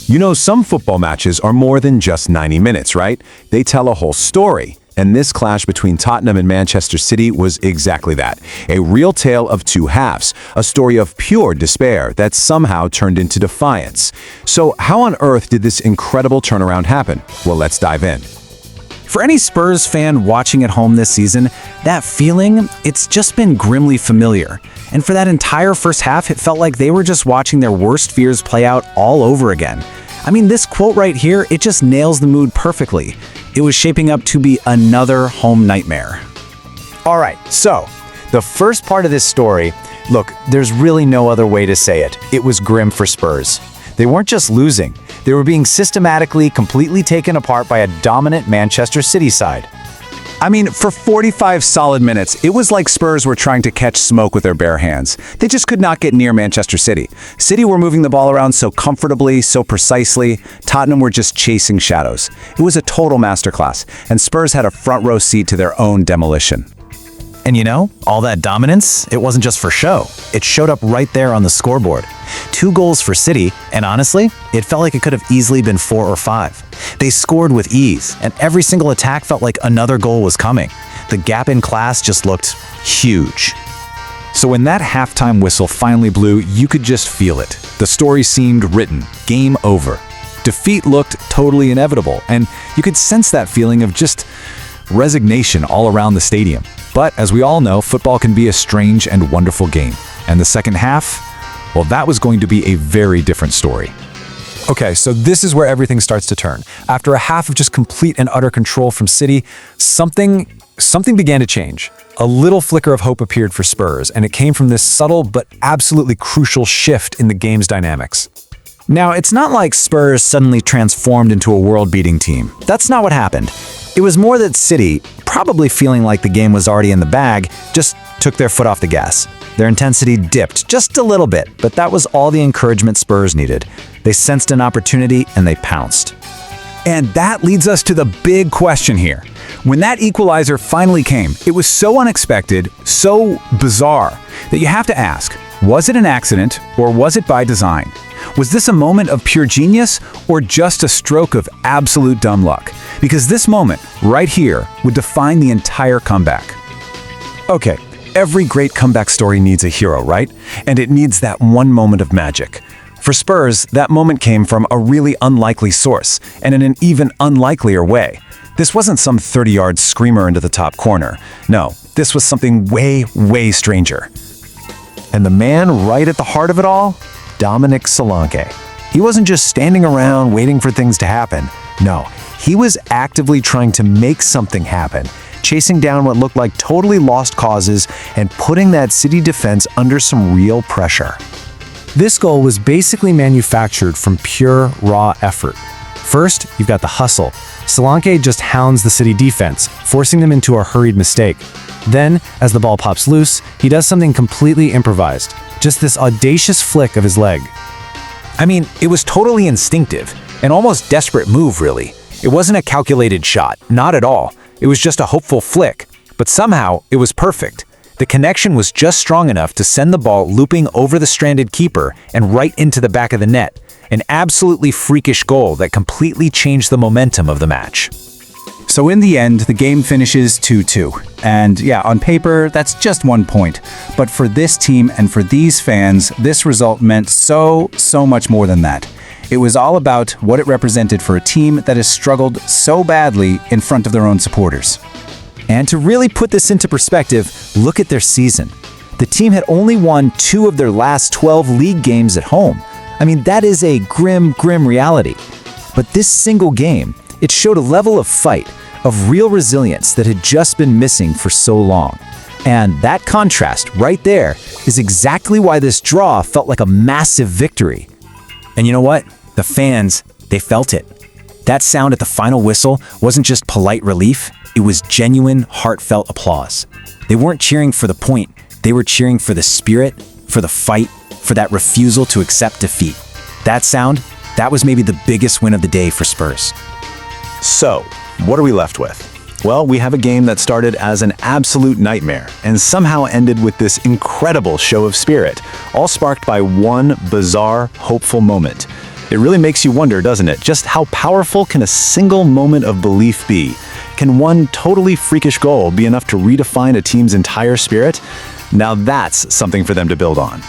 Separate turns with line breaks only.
You know, some football matches are more than just 90 minutes, right? They tell a whole story. And this clash between Tottenham and Manchester City was exactly that. A real tale of two halves, a story of pure despair that somehow turned into defiance. So how on earth did this incredible turnaround happen? Well, let's dive in.
For any Spurs fan watching at home this season, that feeling, it's just been grimly familiar. And for that entire first half, it felt like they were just watching their worst fears play out all over again. I mean, this quote right here, it just nails the mood perfectly. It was shaping up to be another home nightmare.
All right, so the first part of this story, look, there's really no other way to say it. It was grim for Spurs. They weren't just losing, they were being systematically, completely taken apart by a dominant Manchester City side.
I mean, for 45 solid minutes, it was like Spurs were trying to catch smoke with their bare hands. They just could not get near Manchester City. City were moving the ball around so comfortably, so precisely. Tottenham were just chasing shadows. It was a total masterclass, and Spurs had a front row seat to their own demolition. And you know, all that dominance, it wasn't just for show. It showed up right there on the scoreboard. 2 goals for City, and honestly, it felt like it could have easily been 4 or 5. They scored with ease, and every single attack felt like another goal was coming. The gap in class just looked huge.
So when that halftime whistle finally blew, you could just feel it. The story seemed written, game over. Defeat looked totally inevitable, and you could sense that feeling of just resignation all around the stadium. But as we all know, football can be a strange and wonderful game. And the second half, well, that was going to be a very different story.
Okay, so this is where everything starts to turn. After a half of just complete and utter control from City, something began to change. A little flicker of hope appeared for Spurs, and it came from this subtle but absolutely crucial shift in the game's dynamics.
Now, it's not like Spurs suddenly transformed into a world-beating team. That's not what happened. It was more that City, probably feeling like the game was already in the bag, just took their foot off the gas. Their intensity dipped just a little bit, but that was all the encouragement Spurs needed. They sensed an opportunity and they pounced.
And that leads us to the big question here. When that equalizer finally came, it was so unexpected, so bizarre, that you have to ask, was it an accident or was it by design? Was this a moment of pure genius or just a stroke of absolute dumb luck? Because this moment, right here, would define the entire comeback. Okay, every great comeback story needs a hero, right? And it needs that one moment of magic. For Spurs, that moment came from a really unlikely source, and in an even unlikelier way. This wasn't some 30-yard screamer into the top corner. No, this was something way, way stranger. And the man right at the heart of it all? Dominic Solanke. He wasn't just standing around waiting for things to happen. No, he was actively trying to make something happen, chasing down what looked like totally lost causes and putting that City defense under some real pressure.
This goal was basically manufactured from pure, raw effort. First, you've got the hustle. Solanke just hounds the City defense, forcing them into a hurried mistake. Then, as the ball pops loose, he does something completely improvised. Just this audacious flick of his leg.
I mean, it was totally instinctive, an almost desperate move, really. It wasn't a calculated shot, not at all. It was just a hopeful flick, but somehow it was perfect. The connection was just strong enough to send the ball looping over the stranded keeper and right into the back of the net. An absolutely freakish goal that completely changed the momentum of the match.
So in the end, the game finishes 2-2. And yeah, on paper, that's just 1 point. But for this team and for these fans, this result meant so much more than that. It was all about what it represented for a team that has struggled so badly in front of their own supporters.
And to really put this into perspective, look at their season. The team had only won 2 of their last 12 league games at home. I mean, that is a grim reality. But this single game, it showed a level of fight, of real resilience that had just been missing for so long. And that contrast right there is exactly why this draw felt like a massive victory. And you know what? The fans, they felt it. That sound at the final whistle wasn't just polite relief, it was genuine, heartfelt applause. They weren't cheering for the point, they were cheering for the spirit, for the fight, for that refusal to accept defeat. That sound, that was maybe the biggest win of the day for Spurs.
So, what are we left with? Well, we have a game that started as an absolute nightmare and somehow ended with this incredible show of spirit, all sparked by one bizarre, hopeful moment.
It really makes you wonder, doesn't it? Just how powerful can a single moment of belief be? Can one totally freakish goal be enough to redefine a team's entire spirit? Now that's something for them to build on.